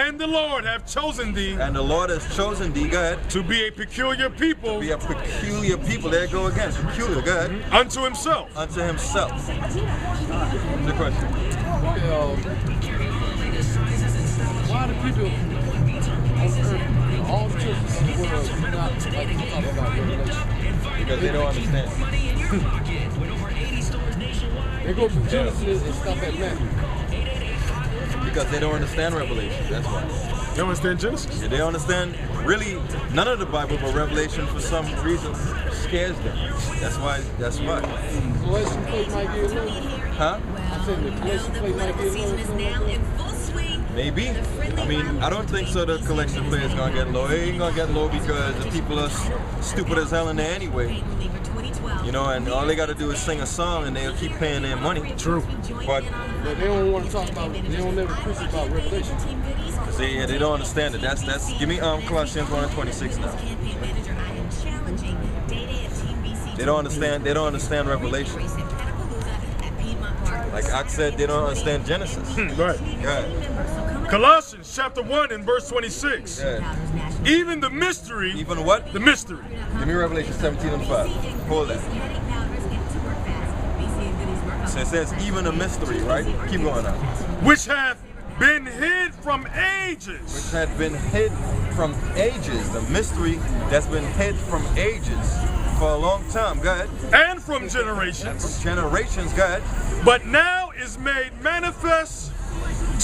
And the Lord hath chosen thee. And the Lord has chosen thee, God, to be a peculiar people. be a peculiar people. There you go again. Peculiar, God. Unto himself. Unto himself. The question. Why do people on earth, all the churches in the world, do not like to talk about Revelation? Because they don't understand. They go from Genesis and stop at Matthew. Because they don't understand Revelation. That's why. You don't understand Genesis? Yeah, they understand really none of the Bible, but Revelation for some reason scares them. That's why. Collection plate might get low. Huh? I said the collection plate might get low. Maybe. I mean, I don't think so. The collection plate is gonna get low. It ain't gonna get low because the people are stupid as hell in there anyway. You know, and all they gotta do is sing a song and they'll keep paying their money. True. But they don't want to talk about, they don't ever preach about Revelation. Cause they don't understand it. That's give me Colossians 1:26 now. They don't understand Revelation. Like I said, they don't understand Genesis. Right. Yeah. Colossians chapter 1 and verse 26. Yeah. Even the mystery. Even what? The mystery. Give me Revelation 17 and 5. Hold that. So it says even a mystery, right? Keep going on. Which hath been hid from ages. Which had been hid from ages. The mystery that's been hid from ages for a long time, go ahead. And from generations. From generations, go ahead. But now is made manifest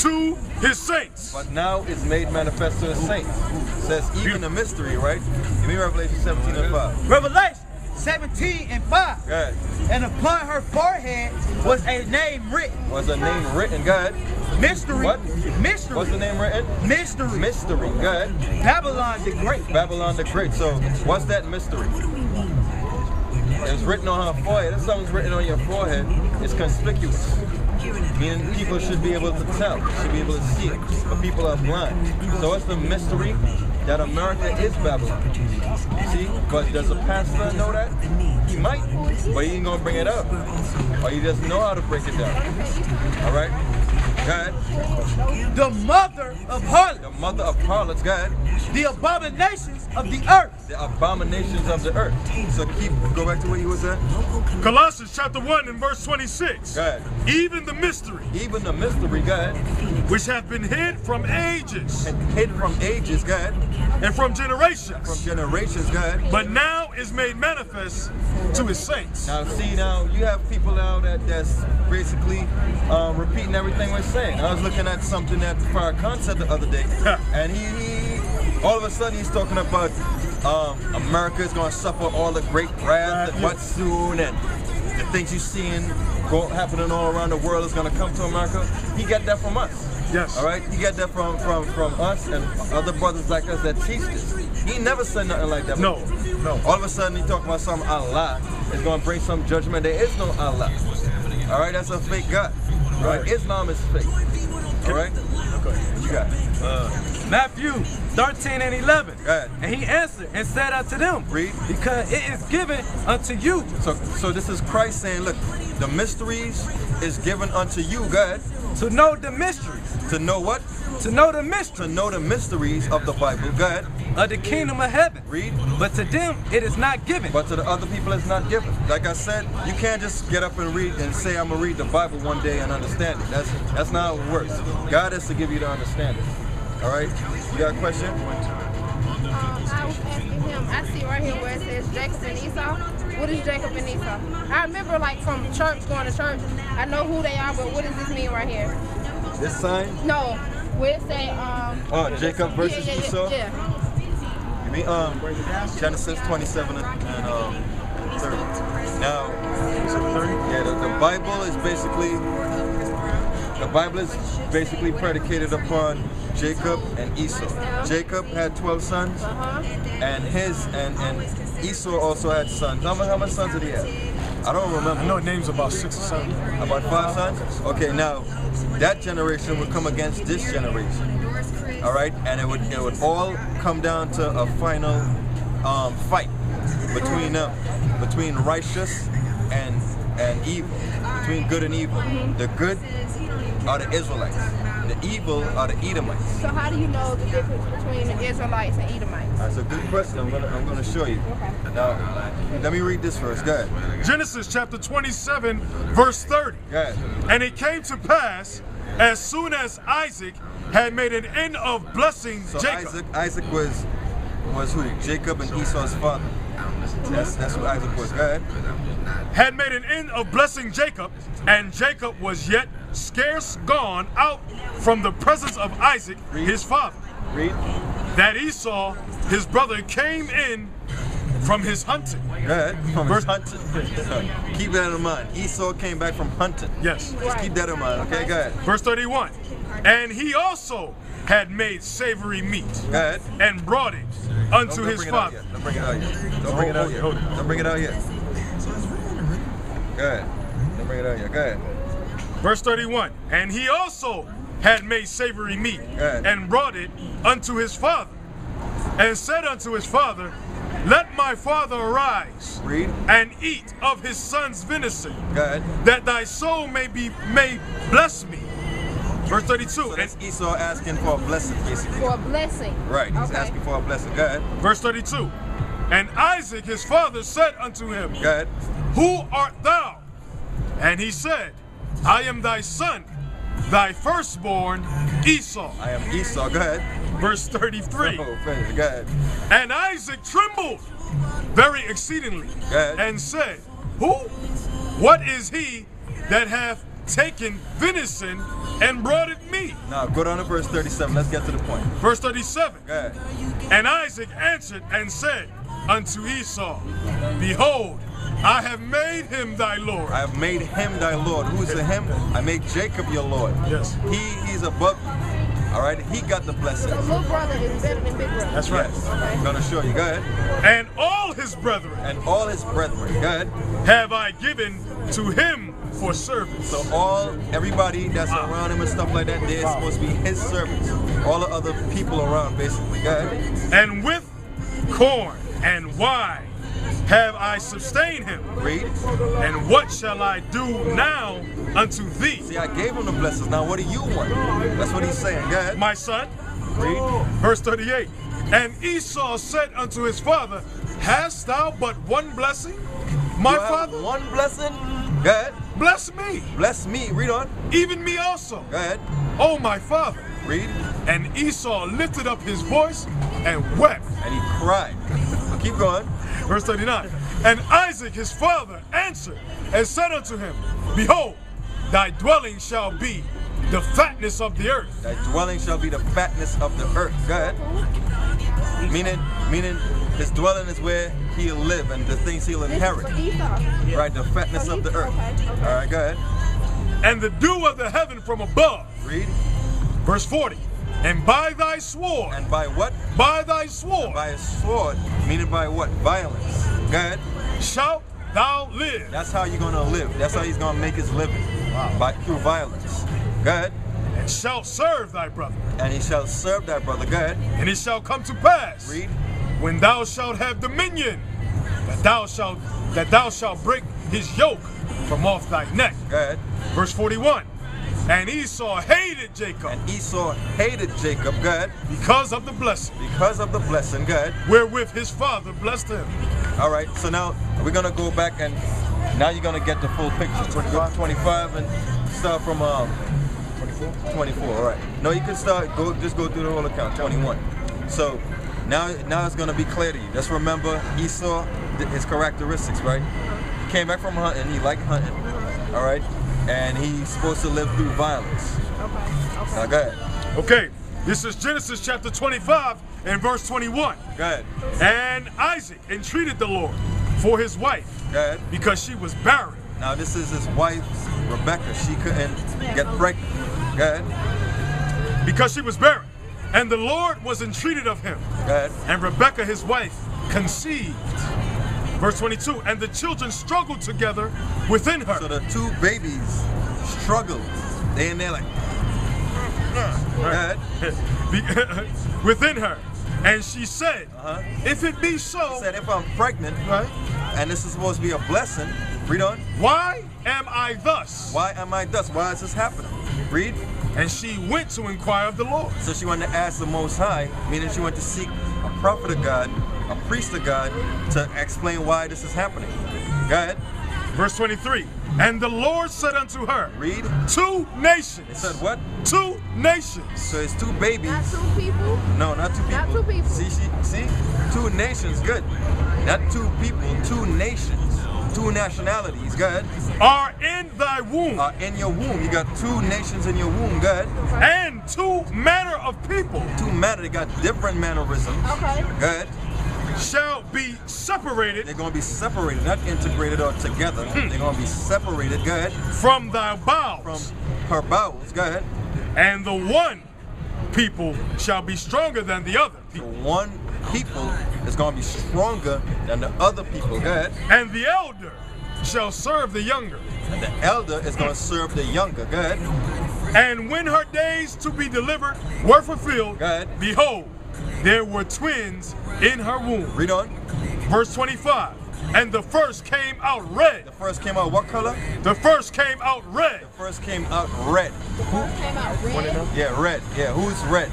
to his saints. But now is made manifest to his saints. It says even a mystery, right? Give me Revelation 17 and 5. Revelation 17 and 5. Go ahead. And upon her forehead was a name written. Was a name written, go ahead. Mystery. What? Mystery. What's the name written? Mystery. Mystery, go ahead. Babylon the Great. Babylon the Great. So what's that mystery? It was written on her forehead. If something's written on your forehead, it's conspicuous. Meaning people should be able to tell, should be able to see it. But people are blind. So what's the mystery? That America is Babylon. See? But does a pastor know that? He might, but he ain't gonna bring it up. Or he doesn't know how to break it down. Alright? Go ahead. The mother of harlots. The mother of harlots, go ahead. The abominations of the earth. The abominations of the earth. So go back to where you was at. Colossians chapter 1 and verse 26. Go ahead. Even the mystery. Even the mystery, go ahead. Which hath been hid from ages. And hid from ages, go ahead. And from generations. From generations, go ahead. But now is made manifest to his saints. Now see, now you have people now that's basically repeating everything we're saying. I was looking at something at Fire Concept the other day, and he all of a sudden he's talking about America is going to suffer all the great wrath and what soon, and the things you're seeing happening all around the world is going to come to America. He got that from us. Yes. All right. He got that from us and other brothers like us that teach this. He never said nothing like that. No. All of a sudden he talking about some Allah is going to bring some judgment. There is no Allah. All right. That's a fake God. Right. Islam is fake. All right. Okay. What you got? Matthew 13 and 11. Go ahead. And he answered and said unto them, Read. because it is given unto you. So this is Christ saying, look, the mysteries is given unto you, go ahead. To know the mysteries. To know what? To know the mysteries. To know the mysteries of the Bible, go ahead. Of the kingdom of heaven. Read. But to them it is not given. But to the other people it's not given. Like I said, you can't just get up and read and say I'm gonna read the Bible one day and understand it. That's not how it works. God has to give you the understanding. All right. You got a question? I was asking him. I see right here where it says Jacob and Esau. What is Jacob and Esau? I remember like from church, going to church. I know who they are, but what does this mean right here? This sign? No. Where it say Jacob versus Esau? Yeah. You mean Genesis 27 and 30. Now, yeah, the Bible is basically predicated upon Jacob and Esau. Jacob had 12 sons, and Esau also had sons. How many sons did he have? I don't remember. I know it names about 6 or 7. About 5 sons? Okay, now that generation would come against this generation. All right, and it would all come down to a final fight between them, between righteous and evil, between good and evil. The good are the Israelites. The evil are the Edomites. So how do you know the difference between the Israelites and Edomites? That's a good question. I'm gonna show you. Okay. Now, let me read this first. Go ahead. Genesis chapter 27, verse 30. Go ahead. And it came to pass, as soon as Isaac had made an end of blessing So Jacob. Isaac was who? Jacob and Esau's father. That's who Isaac was. Go ahead. Had made an end of blessing Jacob, and Jacob was yet scarce gone out from the presence of Isaac, his father, Read. that Esau, his brother, came in from his hunting. Go ahead. From Verse- hunting. Keep that in mind. Esau came back from hunting. Yes. Just keep that in mind. Okay, go ahead. Verse 31. And he also had made savory meat Go ahead. and brought it unto Don't his bring it out father. yet. Don't bring it out yet. Don't bring it out yet. Hold it. Don't bring it out yet. Go ahead. Don't bring it out yet. Go ahead. Verse 31. And he also had made savory meat Good. and brought it unto his father, and said unto his father, Let my father arise Read. and eat of his son's venison, Go ahead. that thy soul may bless me. Verse 32. So And that's Esau asking for a blessing, basically. For a blessing. Right. He's Okay. asking for a blessing. Go ahead. verse 32. And Isaac his father said unto him, Go ahead. Who art thou? And he said, I am thy son, thy firstborn Esau. I am Esau. Go ahead. Verse 33. Oh, finish. Go ahead. And Isaac trembled very exceedingly, Go ahead. and said, Who? What is he that hath taken venison and brought it me? Now go down to verse 37. Let's get to the point. Verse 37. Go ahead. And Isaac answered and said unto Esau, Behold, I have made him thy Lord. I have made him thy Lord. Who is the him? I made Jacob your Lord. Yes. He's above you. All right. He got the blessing. So little brother is better than big brother. That's right. Yes. I'm gonna show you. Go ahead. And all his brethren And all his brethren. Go ahead. have I given to him for service. So everybody that's around him and stuff like that, they're supposed to be his servants. All the other people around, basically. Go ahead. And with corn and wine have I sustained him. Read. And what shall I do now unto thee, See, I gave him the blessings. Now, what do you want? That's what he's saying. Go ahead. my son? Read. Verse 38. And Esau said unto his father, Hast thou but one blessing? My You have father? one blessing. Go ahead. Bless me, Bless me. Read on. even me also. Go ahead. O my father. Read. And Esau lifted up his voice and wept. And he cried. Keep going. Verse 39. And Isaac his father answered and said unto him, Behold, thy dwelling shall be the fatness of the earth. Thy dwelling shall be the fatness of the earth. Go ahead. Meaning his dwelling is where he'll live and the things he'll inherit. For Esau. Right, the fatness of the earth. Okay. All right, go ahead. And the dew of the heaven from above. Read. Verse 40. And by thy sword, And by what? by thy sword, By a sword. Meaning by what? Violence. Go ahead. shalt thou live. That's how you're gonna live. That's how he's gonna make his living. Through violence. Go ahead. And shalt serve thy brother. And he shall serve thy brother. Go ahead. And it shall come to pass, Read. when thou shalt have dominion, that thou shalt break his yoke from off thy neck. Go ahead. Verse 41. And Esau hated Jacob And Esau hated Jacob. Go ahead. because of the blessing Because of the blessing. Go ahead. wherewith his father blessed him. All right. So now we're gonna go back and now you're gonna get the full picture. 25 and start from 24. All right. No, you can just go through the whole account. 21. So now it's gonna be clear to you. Just remember Esau, his characteristics, right? He came back from hunting. He liked hunting. All right. And he's supposed to live through violence. Okay. Now go ahead. Okay, this is Genesis chapter 25 and verse 21. Go ahead. And Isaac entreated the Lord for his wife Go ahead. because she was barren. Now this is his wife, Rebecca. She couldn't get pregnant. Go ahead. Because she was barren. And the Lord was entreated of him. Go ahead. And Rebekah his wife conceived. Verse 22. And the children struggled together within her. So the two babies struggled. They in there like, go ahead. within her. And she said, Uh-huh. If it be so, Said if I'm pregnant, right, and this is supposed to be a blessing, read on. why am I thus? Why am I thus? Why is this happening? Read. And she went to inquire of the Lord. So she went to ask the Most High, meaning she went to seek a prophet of God, a priest of God, to explain why this is happening. Go ahead. Verse 23. And the Lord said unto her, Read. 2 nations. It said what? 2 nations. So it's 2 babies. Not 2 people. No, not 2 people. Not 2 people. See? 2 nations, good. Not 2 people, 2 nations. 2 nationalities, go ahead. Are in thy womb. In your womb. You got 2 nations in your womb, go ahead. And 2 manner of people. 2 manner, they got different mannerisms. Okay. Go ahead. Shall be separated. They're going to be separated, not integrated or together. They're going to be separated, go ahead. From thy bowels. From her bowels, go ahead. And the one people shall be stronger than the other The people. one people is going to be stronger than the other people, go ahead. And the elder shall serve the younger. And the elder is going to serve the younger, go ahead. And when her days to be delivered were fulfilled, Go ahead. behold, there were twins in her womb. Read on. Verse 25. And the first came out red. The first came out what color? The first came out red. The first came out red. The first came out red. Yeah, red. Yeah, who's red?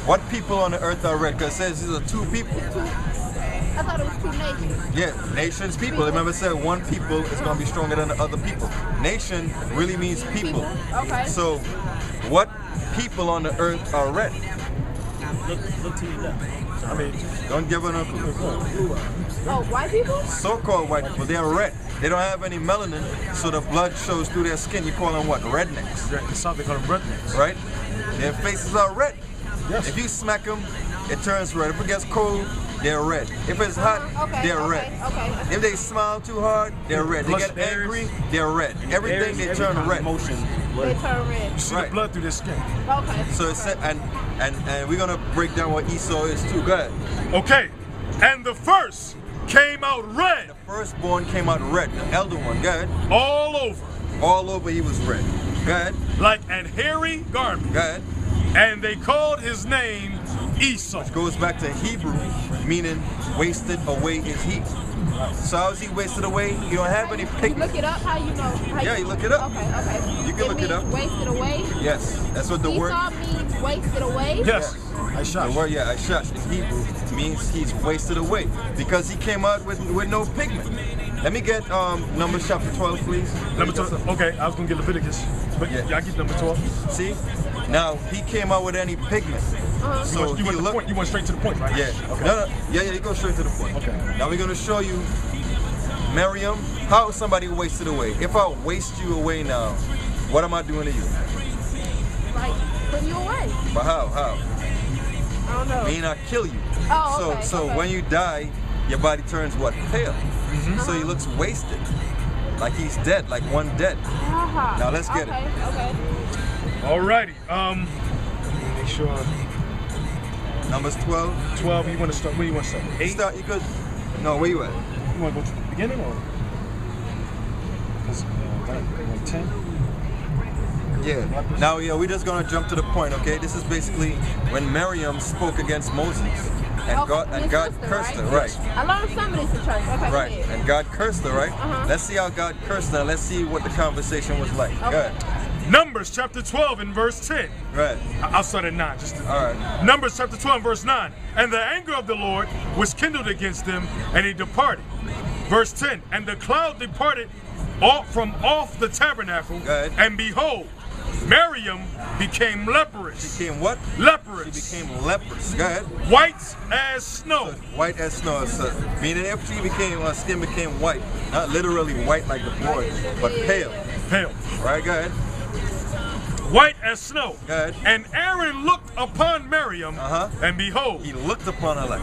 What people on the earth are red? Because it says these are 2 people. I thought it was 2 nations. Yeah, nations, people. Remember it said one people is going to be stronger than the other people. Nation really means people. Okay. So what people on the earth are red? Look to your left. I mean, Don't give it a clue. Oh, white people? So-called white people, they are red. They don't have any melanin, so the blood shows through their skin. You call them what? Rednecks, in the South they call them rednecks. right? Their faces are red. Yes. If you smack them, it turns red. If it gets cold, they're red. If it's hot, Okay, they're okay, red. okay. If they smile too hard, they're red. They Plus get theirs. angry, they're red. Everything they turn red. They turn red. You see Right. the blood through their skin. Okay. So it's and we're gonna break down what Esau is too. Go ahead. Okay. And the first came out red Firstborn came out red. The elder one, go ahead. all over, All over he was red. Go ahead. like an hairy garment. Go ahead. And they called his name Esau. Goes back to Hebrew, meaning wasted away his heat. So how's he wasted away? You don't have any You pigment. look it up. How you know? How Yeah, you look it up. Okay, okay. You can look it means up. Wasted away. Yes, that's what the word. Esau means wasted away. Yes, I shot The you. word, yeah, Ashash in Hebrew means he's wasted away because he came out with no pigment. Let me get Numbers chapter 12, please. Number 12. Okay, I was gonna get Leviticus, but Yeah. yeah, I get number 12. See, now he came out with any pigment. So You he went to the looked. point. You went straight to the point, right? Yeah. Okay. No, yeah, you go straight to the point. Okay. Now we're gonna show you, Miriam, how somebody wasted away. If I waste you away now, what am I doing to you? Like putting you away. But how? I don't know. Mean I kill you. Oh, okay, So okay. when you die, your body turns what? Pale. So he looks wasted, like he's dead, like one dead. Aha. Now let's get it. Okay. Alrighty. Make sure Numbers 12. 12. You want to start? Where you want to start? 8. Start. You could. No, where you at? You want to go to the beginning or? 'Cause, like 10. Yeah. Now, yeah, we're just gonna jump to the point, okay? This is basically when Miriam spoke against Moses, and Okay, God his sister, cursed her, right? right? I learned some of this in church. Okay. Right. Go ahead. And God cursed her, right? Uh-huh. Let's see how God cursed her. Let's see what the conversation was like. Okay. Go ahead. Numbers chapter 12 and verse 10. Right. I'll start at 9. Just to, All right. Numbers chapter 12 and verse 9. And the anger of the Lord was kindled against them, and he departed. Verse 10. And the cloud departed from off the tabernacle, Go ahead. and behold, Miriam became leprous. Became what? Leprous. She became leprous. Go ahead. White as snow. White as snow. So, meaning if she became, her skin became white, not literally white like the blood, but pale. Pale. Right. Go ahead. White as snow. Go ahead. And Aaron looked upon Miriam, and behold, He looked upon her like.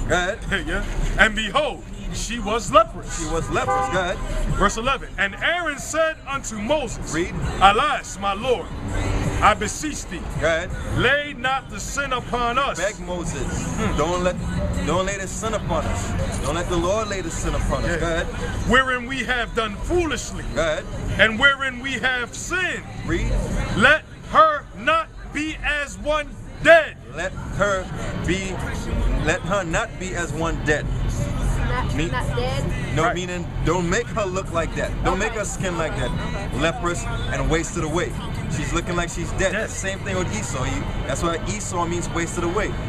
Go ahead. yeah, and behold, she was leprous. She was leprous. Go ahead. Verse 11. And Aaron said unto Moses, Read. Alas, my Lord, I beseech thee, Go ahead. lay not the sin upon us. Beg Moses. Don't lay the sin upon us. Don't let the Lord lay the sin upon us. Yeah. Go ahead. Wherein we have done foolishly, Go ahead. and wherein we have sinned. Read. Let her not be as one dead. Let her not be as one dead. Me- Not dead. No, Right. meaning don't make her look like that. Don't make her skin like that. Leprous and wasted away. She's looking like she's dead. That's the same thing with Esau. That's why Esau means wasted away.